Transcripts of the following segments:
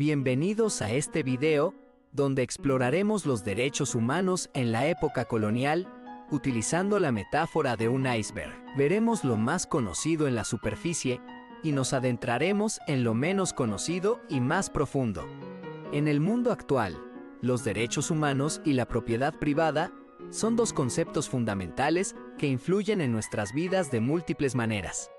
Bienvenidos a este video, donde exploraremos los derechos humanos en la época colonial, utilizando la metáfora de un iceberg. Veremos lo más conocido en la superficie y nos adentraremos en lo menos conocido y más profundo. En el mundo actual, los derechos humanos y la propiedad privada son dos conceptos fundamentales que influyen en nuestras vidas de múltiples maneras.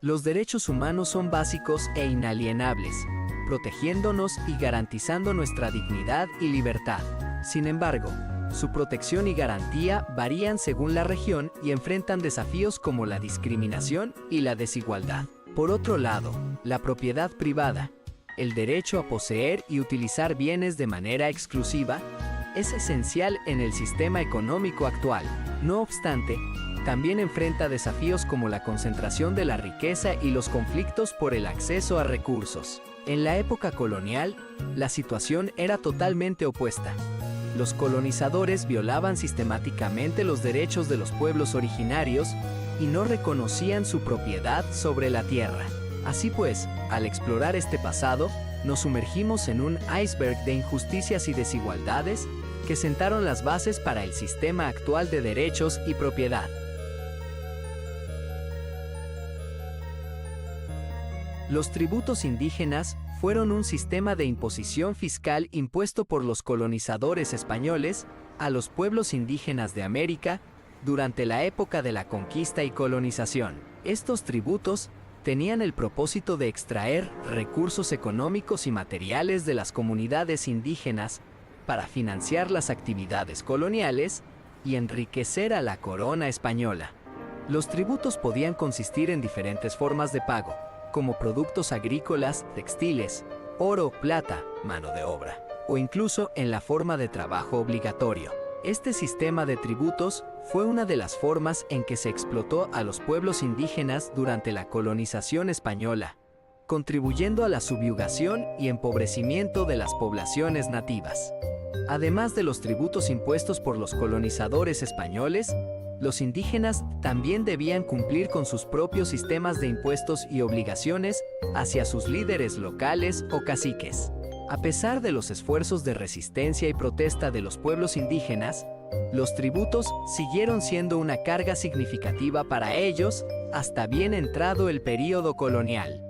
Los derechos humanos son básicos e inalienables, protegiéndonos y garantizando nuestra dignidad y libertad. Sin embargo, su protección y garantía varían según la región y enfrentan desafíos como la discriminación y la desigualdad. Por otro lado, la propiedad privada, el derecho a poseer y utilizar bienes de manera exclusiva, es esencial en el sistema económico actual. No obstante, también enfrenta desafíos como la concentración de la riqueza y los conflictos por el acceso a recursos. En la época colonial, la situación era totalmente opuesta. Los colonizadores violaban sistemáticamente los derechos de los pueblos originarios y no reconocían su propiedad sobre la tierra. Así pues, al explorar este pasado, nos sumergimos en un iceberg de injusticias y desigualdades que sentaron las bases para el sistema actual de derechos y propiedad. Los tributos indígenas fueron un sistema de imposición fiscal impuesto por los colonizadores españoles a los pueblos indígenas de América durante la época de la conquista y colonización. Estos tributos tenían el propósito de extraer recursos económicos y materiales de las comunidades indígenas para financiar las actividades coloniales y enriquecer a la corona española. Los tributos podían consistir en diferentes formas de pago, como productos agrícolas, textiles, oro, plata, mano de obra, o incluso en la forma de trabajo obligatorio. Este sistema de tributos fue una de las formas en que se explotó a los pueblos indígenas durante la colonización española, contribuyendo a la subyugación y empobrecimiento de las poblaciones nativas. Además de los tributos impuestos por los colonizadores españoles, los indígenas también debían cumplir con sus propios sistemas de impuestos y obligaciones hacia sus líderes locales o caciques. A pesar de los esfuerzos de resistencia y protesta de los pueblos indígenas, los tributos siguieron siendo una carga significativa para ellos hasta bien entrado el período colonial.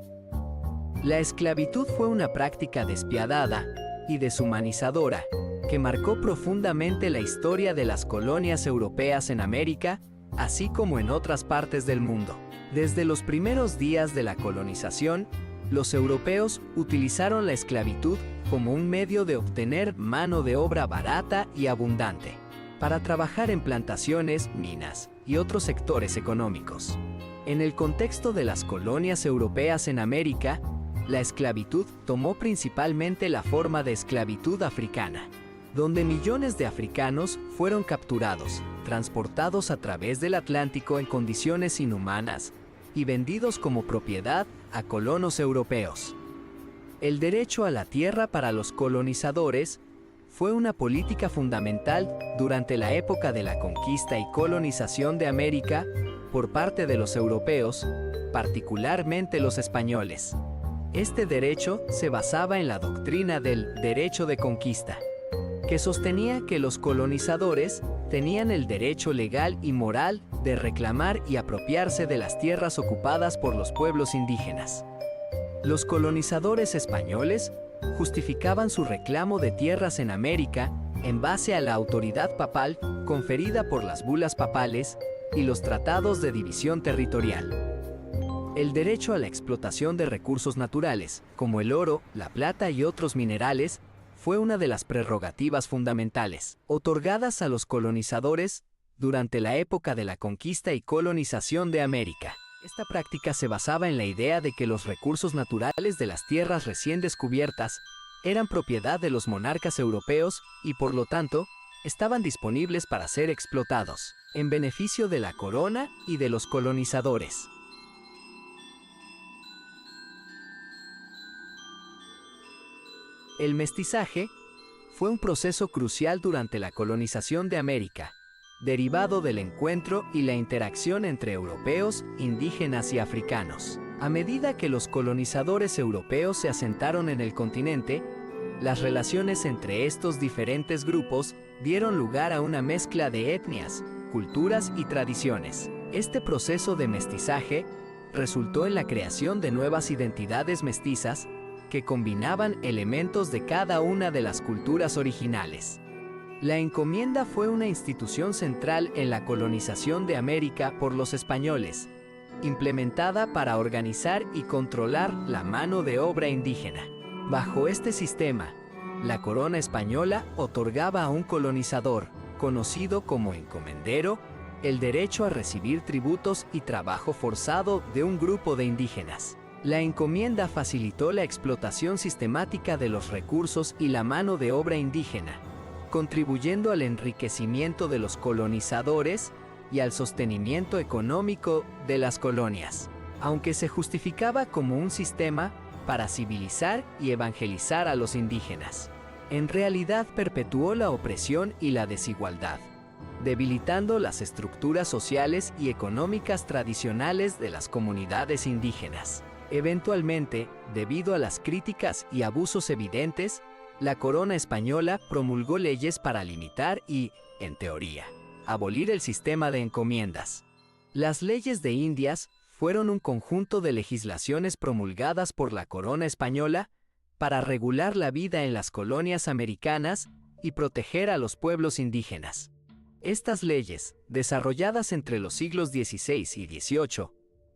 La esclavitud fue una práctica despiadada y deshumanizadora que marcó profundamente la historia de las colonias europeas en América, así como en otras partes del mundo. Desde los primeros días de la colonización, los europeos utilizaron la esclavitud como un medio de obtener mano de obra barata y abundante, para trabajar en plantaciones, minas y otros sectores económicos. En el contexto de las colonias europeas en América, la esclavitud tomó principalmente la forma de esclavitud africana, donde millones de africanos fueron capturados, transportados a través del Atlántico en condiciones inhumanas y vendidos como propiedad a colonos europeos. El derecho a la tierra para los colonizadores fue una política fundamental durante la época de la conquista y colonización de América por parte de los europeos, particularmente los españoles. Este derecho se basaba en la doctrina del derecho de conquista, que sostenía que los colonizadores tenían el derecho legal y moral de reclamar y apropiarse de las tierras ocupadas por los pueblos indígenas. Los colonizadores españoles justificaban su reclamo de tierras en América en base a la autoridad papal conferida por las bulas papales y los tratados de división territorial. El derecho a la explotación de recursos naturales, como el oro, la plata y otros minerales, fue una de las prerrogativas fundamentales, otorgadas a los colonizadores durante la época de la conquista y colonización de América. Esta práctica se basaba en la idea de que los recursos naturales de las tierras recién descubiertas eran propiedad de los monarcas europeos y, por lo tanto, estaban disponibles para ser explotados, en beneficio de la corona y de los colonizadores. El mestizaje fue un proceso crucial durante la colonización de América, derivado del encuentro y la interacción entre europeos, indígenas y africanos. A medida que los colonizadores europeos se asentaron en el continente, Las relaciones entre estos diferentes grupos dieron lugar a una mezcla de etnias, culturas y tradiciones. Este proceso de mestizaje resultó en la creación de nuevas identidades mestizas que combinaban elementos de cada una de las culturas originales. La encomienda fue una institución central en la colonización de América por los españoles, implementada para organizar y controlar la mano de obra indígena. Bajo este sistema, la corona española otorgaba a un colonizador, conocido como encomendero, el derecho a recibir tributos y trabajo forzado de un grupo de indígenas. La encomienda facilitó la explotación sistemática de los recursos y la mano de obra indígena, contribuyendo al enriquecimiento de los colonizadores y al sostenimiento económico de las colonias, aunque se justificaba como un sistema para civilizar y evangelizar a los indígenas. En realidad perpetuó la opresión y la desigualdad, debilitando las estructuras sociales y económicas tradicionales de las comunidades indígenas. Eventualmente, debido a las críticas y abusos evidentes, la corona española promulgó leyes para limitar y, en teoría, abolir el sistema de encomiendas. Las leyes de Indias fueron un conjunto de legislaciones promulgadas por la corona española para regular la vida en las colonias americanas y proteger a los pueblos indígenas. Estas leyes, desarrolladas entre los siglos XVI y XVIII,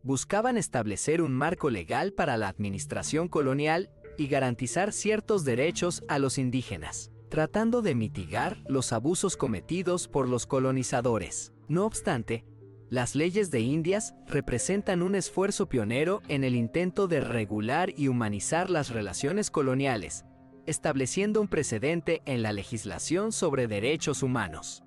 buscaban establecer un marco legal para la administración colonial y garantizar ciertos derechos a los indígenas, tratando de mitigar los abusos cometidos por los colonizadores. No obstante, las leyes de Indias representan un esfuerzo pionero en el intento de regular y humanizar las relaciones coloniales, estableciendo un precedente en la legislación sobre derechos humanos.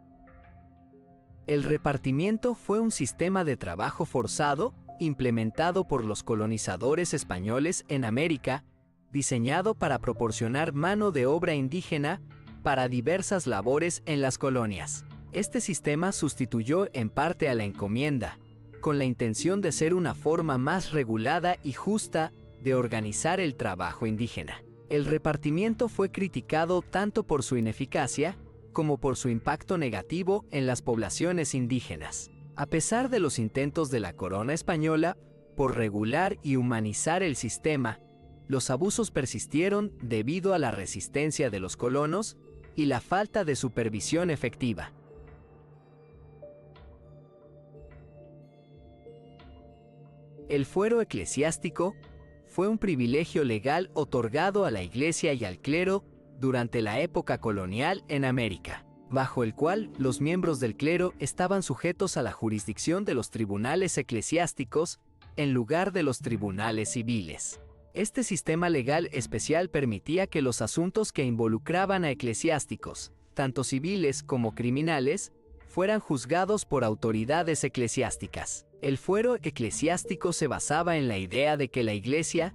El repartimiento fue un sistema de trabajo forzado implementado por los colonizadores españoles en América, diseñado para proporcionar mano de obra indígena para diversas labores en las colonias. Este sistema sustituyó en parte a la encomienda, con la intención de ser una forma más regulada y justa de organizar el trabajo indígena. El repartimiento fue criticado tanto por su ineficacia como por su impacto negativo en las poblaciones indígenas. A pesar de los intentos de la corona española por regular y humanizar el sistema, los abusos persistieron debido a la resistencia de los colonos y la falta de supervisión efectiva. El fuero eclesiástico fue un privilegio legal otorgado a la Iglesia y al clero durante la época colonial en América, bajo el cual los miembros del clero estaban sujetos a la jurisdicción de los tribunales eclesiásticos en lugar de los tribunales civiles. Este sistema legal especial permitía que los asuntos que involucraban a eclesiásticos, tanto civiles como criminales, fueran juzgados por autoridades eclesiásticas. El fuero eclesiástico se basaba en la idea de que la Iglesia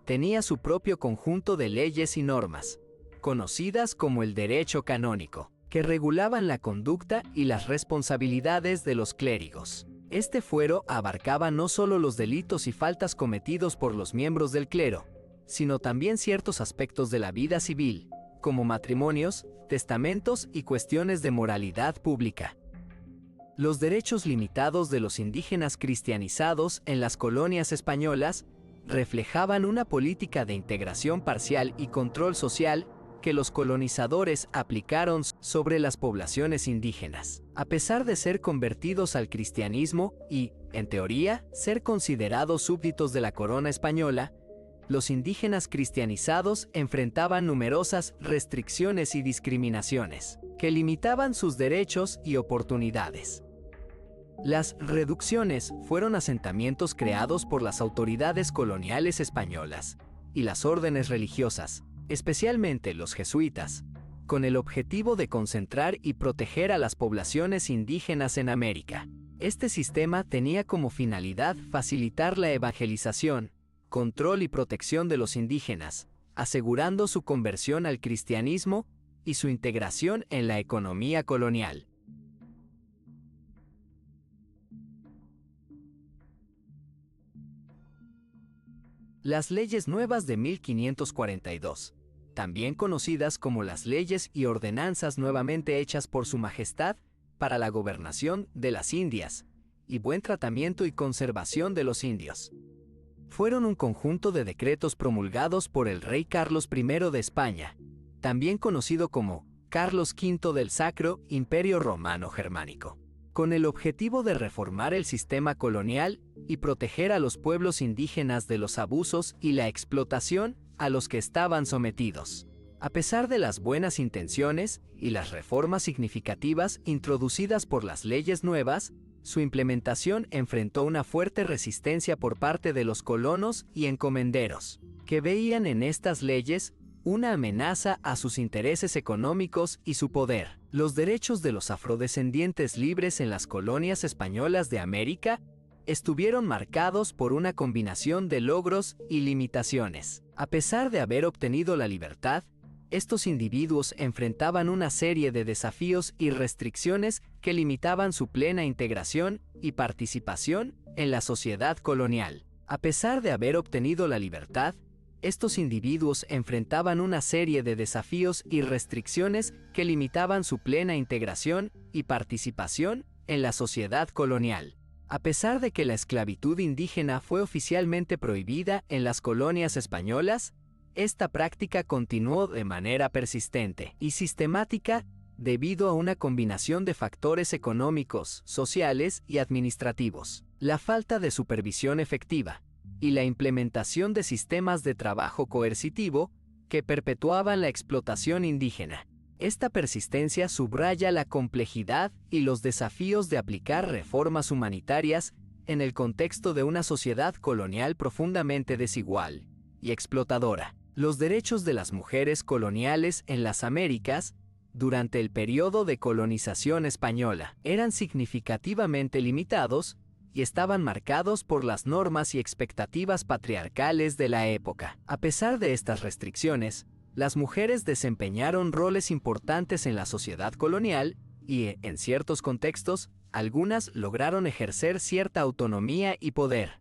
tenía su propio conjunto de leyes y normas, conocidas como el derecho canónico, que regulaban la conducta y las responsabilidades de los clérigos. Este fuero abarcaba no solo los delitos y faltas cometidos por los miembros del clero, sino también ciertos aspectos de la vida civil, como matrimonios, testamentos y cuestiones de moralidad pública. Los derechos limitados de los indígenas cristianizados en las colonias españolas reflejaban una política de integración parcial y control social que los colonizadores aplicaron sobre las poblaciones indígenas. A pesar de ser convertidos al cristianismo y, en teoría, ser considerados súbditos de la corona española, los indígenas cristianizados enfrentaban numerosas restricciones y discriminaciones que limitaban sus derechos y oportunidades. Las reducciones fueron asentamientos creados por las autoridades coloniales españolas y las órdenes religiosas, especialmente los jesuitas, con el objetivo de concentrar y proteger a las poblaciones indígenas en América. Este sistema tenía como finalidad facilitar la evangelización, control y protección de los indígenas, asegurando su conversión al cristianismo y su integración en la economía colonial. Las leyes nuevas de 1542 también conocidas como las leyes y ordenanzas nuevamente hechas por Su Majestad para la gobernación de las Indias y buen tratamiento y conservación de los indios. Fueron un conjunto de decretos promulgados por el rey Carlos I de España, también conocido como Carlos V del Sacro Imperio Romano Germánico, con el objetivo de reformar el sistema colonial y proteger a los pueblos indígenas de los abusos y la explotación a los que estaban sometidos. A pesar de las buenas intenciones y las reformas significativas introducidas por las leyes nuevas, su implementación enfrentó una fuerte resistencia por parte de los colonos y encomenderos, que veían en estas leyes una amenaza a sus intereses económicos y su poder. Los derechos de los afrodescendientes libres en las colonias españolas de América estuvieron marcados por una combinación de logros y limitaciones. A pesar de haber obtenido la libertad, estos individuos enfrentaban una serie de desafíos y restricciones que limitaban su plena integración y participación en la sociedad colonial. A pesar de haber obtenido la libertad, estos individuos enfrentaban una serie de desafíos y restricciones que limitaban su plena integración y participación en la sociedad colonial. A pesar de que la esclavitud indígena fue oficialmente prohibida en las colonias españolas, esta práctica continuó de manera persistente y sistemática debido a una combinación de factores económicos, sociales y administrativos, la falta de supervisión efectiva y la implementación de sistemas de trabajo coercitivo que perpetuaban la explotación indígena. Esta persistencia subraya la complejidad y los desafíos de aplicar reformas humanitarias en el contexto de una sociedad colonial profundamente desigual y explotadora. Los derechos de las mujeres coloniales en las Américas, durante el periodo de colonización española, eran significativamente limitados y estaban marcados por las normas y expectativas patriarcales de la época. A pesar de estas restricciones, las mujeres desempeñaron roles importantes en la sociedad colonial y, en ciertos contextos, algunas lograron ejercer cierta autonomía y poder.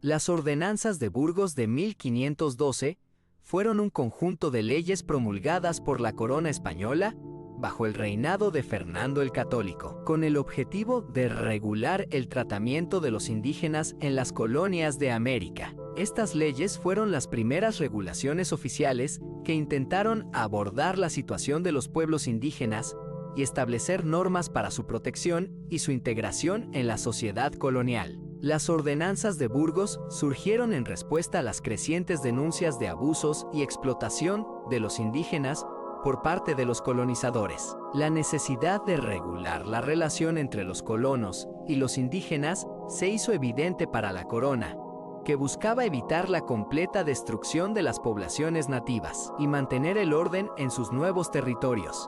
Las ordenanzas de Burgos de 1512 fueron un conjunto de leyes promulgadas por la corona española bajo el reinado de Fernando el Católico, con el objetivo de regular el tratamiento de los indígenas en las colonias de América. Estas leyes fueron las primeras regulaciones oficiales que intentaron abordar la situación de los pueblos indígenas y establecer normas para su protección y su integración en la sociedad colonial. Las ordenanzas de Burgos surgieron en respuesta a las crecientes denuncias de abusos y explotación de los indígenas por parte de los colonizadores. La necesidad de regular la relación entre los colonos y los indígenas se hizo evidente para la corona, que buscaba evitar la completa destrucción de las poblaciones nativas y mantener el orden en sus nuevos territorios.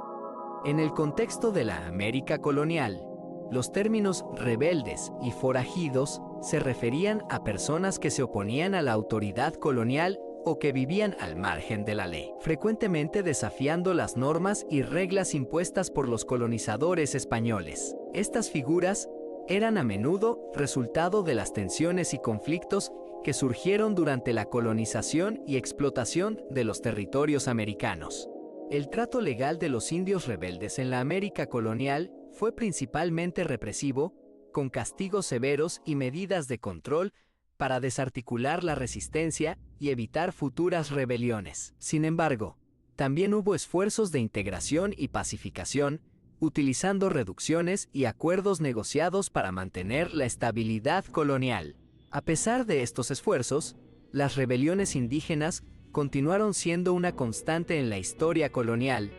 En el contexto de la América colonial, los términos rebeldes y forajidos se referían a personas que se oponían a la autoridad colonial o que vivían al margen de la ley, frecuentemente desafiando las normas y reglas impuestas por los colonizadores españoles. Estas figuras eran a menudo resultado de las tensiones y conflictos que surgieron durante la colonización y explotación de los territorios americanos. El trato legal de los indios rebeldes en la América colonial fue principalmente represivo, con castigos severos y medidas de control para desarticular la resistencia y evitar futuras rebeliones. Sin embargo, también hubo esfuerzos de integración y pacificación, utilizando reducciones y acuerdos negociados para mantener la estabilidad colonial. A pesar de estos esfuerzos, las rebeliones indígenas continuaron siendo una constante en la historia colonial,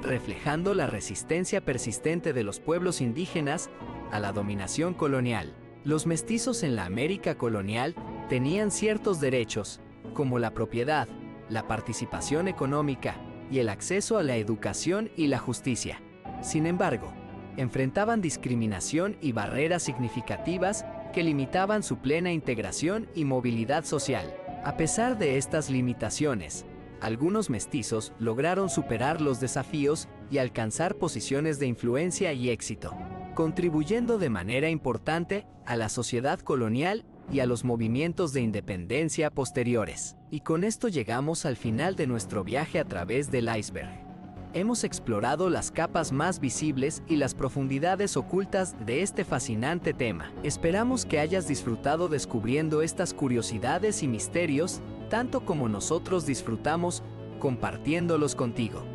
reflejando la resistencia persistente de los pueblos indígenas a la dominación colonial. Los mestizos en la América colonial tenían ciertos derechos, como la propiedad, la participación económica y el acceso a la educación y la justicia. Sin embargo, enfrentaban discriminación y barreras significativas que limitaban su plena integración y movilidad social. A pesar de estas limitaciones, algunos mestizos lograron superar los desafíos y alcanzar posiciones de influencia y éxito, contribuyendo de manera importante a la sociedad colonial y a los movimientos de independencia posteriores. Y con esto llegamos al final de nuestro viaje a través del iceberg. Hemos explorado las capas más visibles y las profundidades ocultas de este fascinante tema. Esperamos que hayas disfrutado descubriendo estas curiosidades y misterios, tanto como nosotros disfrutamos compartiéndolos contigo.